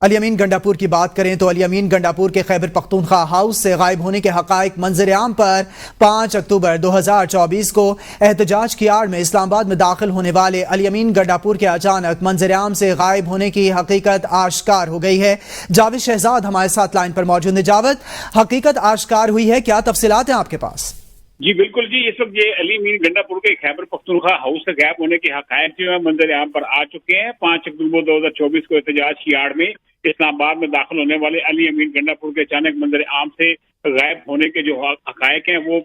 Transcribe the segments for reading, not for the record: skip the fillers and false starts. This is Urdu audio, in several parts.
علی امین گنڈاپور کی بات کریں تو علی امین گنڈاپور کے خیبر پختونخوا ہاؤس سے غائب ہونے کے حقائق منظر عام پر 5 اکتوبر 2024 کو احتجاج کی آڑ میں اسلام آباد میں داخل ہونے والے علی امین گنڈاپور کے اچانک منظر عام سے غائب ہونے کی حقیقت آشکار ہو گئی ہے۔ جاوید شہزاد ہمارے ساتھ لائن پر موجود ہیں۔ جاوید، حقیقت آشکار ہوئی ہے، کیا تفصیلات ہیں آپ کے پاس؟ جی بالکل جی، اس وقت یہ علی امین گنڈاپور کے خیبر پختونخوا ہاؤس سے غائب ہونے کے حقائق جو ہے منظر عام پر آ چکے ہیں۔ 5 اکتوبر 2024 کو احتجاج کی آڑ میں اسلام آباد میں داخل ہونے والے علی امین گنڈاپور کے اچانک منظر عام سے غائب ہونے کے جو حقائق ہیں وہ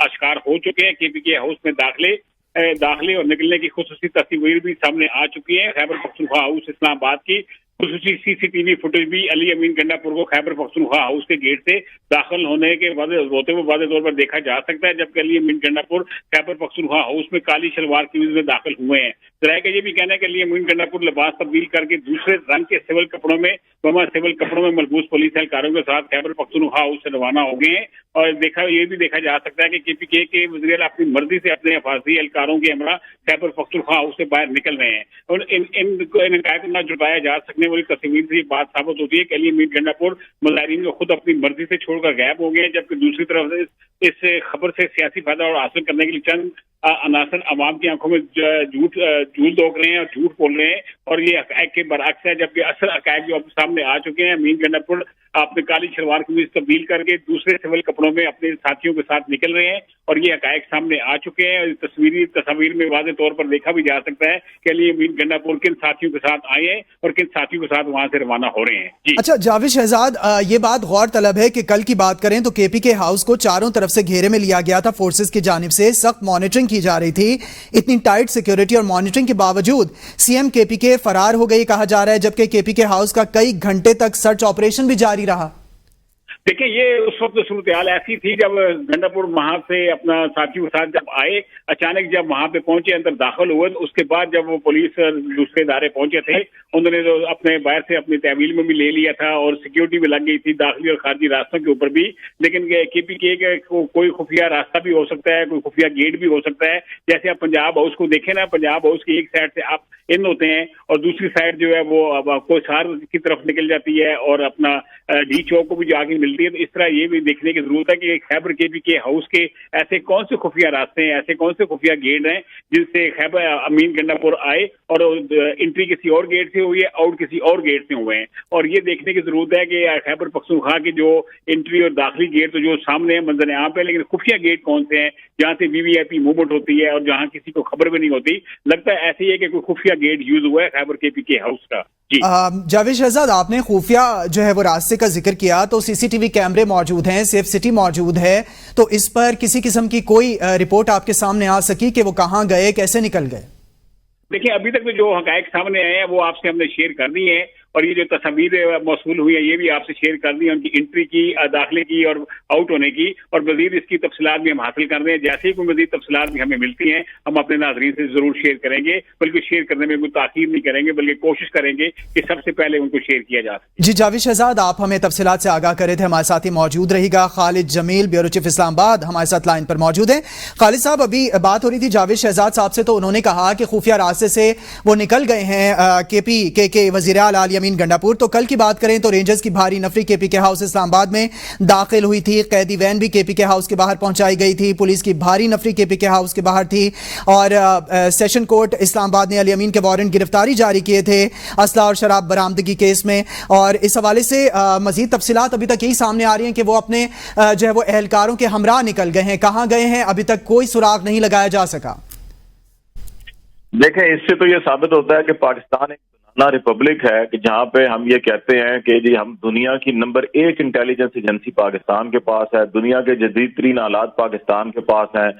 آشکار ہو چکے ہیں۔ کے پی کے ہاؤس میں داخلے اور نکلنے کی خصوصی تصویر بھی سامنے آ چکی ہے۔ خیبر پختونخوا ہاؤس اسلام آباد کی خصوصی CCTV فوٹیج بھی علی امین گنڈاپور کو خیبر پختونخوا ہاؤس کے گیٹ سے داخل ہونے کے ہوتے ہوئے واضح طور پر دیکھا جا سکتا ہے، جبکہ علی امین گنڈاپور خیبر پختونخوا ہاؤس میں کالی شلوار قمیض میں داخل ہوئے ہیں۔ ذرائع کا یہ بھی کہنا ہے کہ علی امین گنڈاپور لباس تبدیل کر کے دوسرے رنگ کے سول کپڑوں میں ملبوس پولیس اہلکاروں کے ساتھ خیبر پختونخوا ہاؤس سے روانہ ہو گئے ہیں۔ اور یہ بھی دیکھا جا سکتا ہے کہ KPK کے وزیر اعلیٰ اپنی مرضی سے اپنے حفاظتی اہلکاروں کے ہمراہ خیبر پختونخوا ہاؤس سے باہر نکل رہے ہیں، اور ان حقائق نہ جٹایا جا سکنے والی تصویر سے یہ بات ثابت ہوتی ہے کہ علی امین گنڈاپور مظاہرین کو خود اپنی مرضی سے چھوڑ کر غائب ہو گئے ہیں، جبکہ دوسری طرف اس خبر سے سیاسی فائدہ اور حاصل کرنے کے لیے چند عناصر عوام کی آنکھوں میں جھول دوک رہے ہیں اور جھوٹ بول رہے ہیں، اور یہ حقائق کے برعکس ہے، جبکہ اصل حقائق جو اب سامنے آ چکے ہیں۔ امین گنڈاپور اپنے کالی شلوار قمیض تبدیل کر کے دوسرے سول کپڑوں میں اپنے ساتھیوں کے ساتھ نکل رہے ہیں، اور یہ حقائق سامنے آ چکے ہیں۔ تصویر میں واضح طور پر دیکھا بھی جا سکتا ہے کہ علی امین گنڈاپور کن ساتھیوں کے ساتھ آئے ہیں اور کن ساتھیوں کے ساتھ وہاں سے روانہ ہو رہے ہیں۔ جی اچھا جاوید شہزاد، یہ بات غور طلب ہے کہ کل کی بات کریں تو KPK ہاؤس کو چاروں طرف سے گھیرے میں لیا گیا تھا، فورسز کی جانب سے سخت مانیٹرنگ کی جا رہی تھی۔ اتنی ٹائٹ سیکیورٹی اور مانیٹرنگ کے باوجود CM KPK فرار ہو گئی کہا جا رہا ہے، جبکہ KPK ہاؤس کا کئی گھنٹے تک سرچ آپریشن بھی جاری رہا۔ دیکھیں، یہ اس وقت صورتحال ایسی تھی جب گنڈاپور وہاں سے اپنا ساتھیوں کے ساتھ جب آئے، اچانک جب وہاں پہ پہنچے، اندر داخل ہوئے، تو اس کے بعد جب وہ پولیس اور دوسرے ادارے پہنچے تھے، انہوں نے اپنے باہر سے اپنی تحویل میں بھی لے لیا تھا اور سیکیورٹی بھی لگ گئی تھی داخلی اور خارجی راستوں کے اوپر بھی۔ لیکن KPK کا کوئی خفیہ راستہ بھی ہو سکتا ہے، کوئی خفیہ گیٹ بھی ہو سکتا ہے۔ جیسے آپ پنجاب ہاؤس کو دیکھیں نا، پنجاب ہاؤس کی ایک سائڈ سے آپ ان ہوتے ہیں اور دوسری سائڈ جو ہے وہ کوئی سار کی طرف نکل جاتی ہے اور اپنا ڈی چوک کو بھی جا کے ملتی ہے۔ تو اس طرح یہ بھی دیکھنے کی ضرورت ہے کہ خیبر KPK ہاؤس کے ایسے کون سے خفیہ راستے ہیں، ایسے کون سے خفیہ گیٹ ہیں جن سے خیبر امین گنڈاپور آئے اور انٹری کسی اور گیٹ سے ہوئی ہے، آؤٹ کسی اور گیٹ سے ہوئے ہیں۔ اور یہ دیکھنے کی ضرورت ہے کہ خیبر پختونخوا کی جو انٹری اور داخلی گیٹ تو جو سامنے ہے منظر عام پہ، لیکن خفیہ گیٹ کون سے ہیں جہاں سے VVIP موومنٹ ہوتی ہے اور جہاں کسی کو خبر بھی نہیں ہوتی۔ لگتا ہے ایسے ہی ہے کہ کوئی خفیہ گیٹ یوز ہوا ہے خیبر KPK ہاؤس کا۔ جی جاوید شہزاد، آپ نے خفیہ جو ہے وہ راستے کا ذکر کیا، تو CCTV کیمرے موجود ہیں، سیف سٹی موجود ہے، تو اس پر کسی قسم کی کوئی رپورٹ آپ کے سامنے آ سکی کہ وہ کہاں گئے، کیسے نکل گئے؟ دیکھیں، ابھی تک جو حقائق سامنے آئے ہیں وہ آپ سے ہم نے شیئر کر دی ہیں، اور یہ جو تصاویر موصول ہوئی ہیں یہ بھی آپ سے شیئر کر دی ہیں، ان کی انٹری کی، داخلے کی اور آؤٹ ہونے کی، اور مزید اس کی تفصیلات بھی ہم حاصل کر رہے ہیں۔ جیسے ہی کوئی مزید تفصیلات بھی ہمیں ملتی ہیں ہم اپنے ناظرین سے ضرور شیئر کریں گے، بلکہ شیئر کرنے میں کوئی تاخیر نہیں کریں گے، بلکہ کوشش کریں گے کہ سب سے پہلے ان کو شیئر کیا جا سکے۔ جی جاوید شہزاد، آپ ہمیں تفصیلات سے آگاہ کرے تھے، ہمارے ساتھ ہی موجود رہی گا۔ خالد جمیل، بیورو چیف اسلام آباد، ہمارے ساتھ لائن پر موجود ہیں۔ خالد صاحب، ابھی بات ہو رہی تھی جاوید شہزاد صاحب سے، تو انہوں نے کہا کہ خفیہ راستے سے وہ نکل گئے ہیں KPK کے وزیر اعلیٰ علی امین گنڈاپور۔ تو کل کی بات کریں تو رینجرز کی بھاری نفری KPK ہاؤس اسلام آباد میں داخل ہوئی تھی، قیدی وین بھی KPK ہاؤس کے باہر پہنچائی گئی تھی، پولیس کی بھاری نفری KPK ہاؤس کے باہر تھی، اور سیشن کورٹ اسلام آباد نے علی امین کے وارنٹ گرفتاری جاری کیے تھے اسلحہ اور شراب برآمدگی کیس میں۔ اور اس حوالے سے مزید تفصیلات ابھی تک یہی سامنے آ رہی ہیں کہ وہ اپنے جو ہے وہ اہلکاروں کے ہمراہ نکل گئے ہیں، کہاں گئے ہیں ابھی تک کوئی سراغ نہیں لگایا جا سکا۔ دیکھیں، اس سے تو یہ ثابت ہوتا ہے کہ پاکستان ایک بنانا ریپبلک ہے، کہ جہاں پہ ہم یہ کہتے ہیں کہ جی ہم دنیا کی نمبر 1 انٹیلیجنس ایجنسی پاکستان کے پاس ہے، دنیا کے جدید ترین آلات پاکستان کے پاس ہیں۔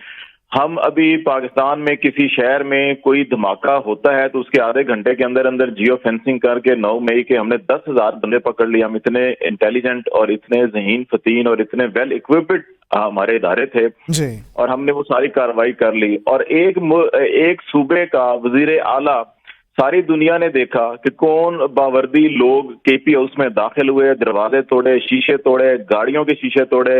ہم ابھی پاکستان میں کسی شہر میں کوئی دھماکہ ہوتا ہے تو اس کے آدھے گھنٹے کے اندر اندر جیو فینسنگ کر کے 9 مئی کے ہم نے 10,000 بندے پکڑ لیے۔ ہم اتنے انٹیلیجنٹ اور اتنے ذہین فتین اور اتنے ویل اکوپڈ ہمارے ادارے تھے جی، اور ہم نے وہ ساری کارروائی کر لی۔ اور ایک صوبے کا وزیر اعلیٰ، ساری دنیا نے دیکھا کہ کون باوردی لوگ KP ہاؤس میں داخل ہوئے، دروازے توڑے، شیشے توڑے، گاڑیوں کے شیشے توڑے،